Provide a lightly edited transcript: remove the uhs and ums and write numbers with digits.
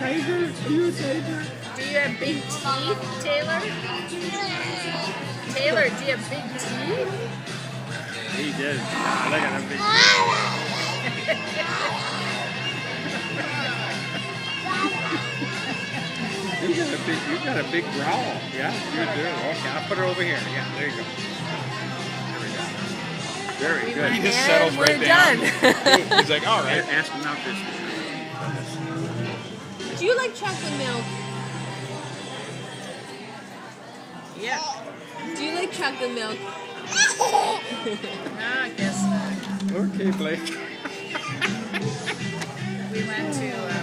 tiger? Are you a tiger? Do you have big teeth, Taylor? Taylor, do you have big teeth? He did. Look at him big. You got a big growl. Yeah, you do. Okay, I'll put her over here. Yeah, there you go. There we go. Very good. He just settles right down. He's like, all right. Ask him out this. Do you like chocolate milk? Yeah. Do you like chocolate milk? No, I guess not. Okay, Blake. We went to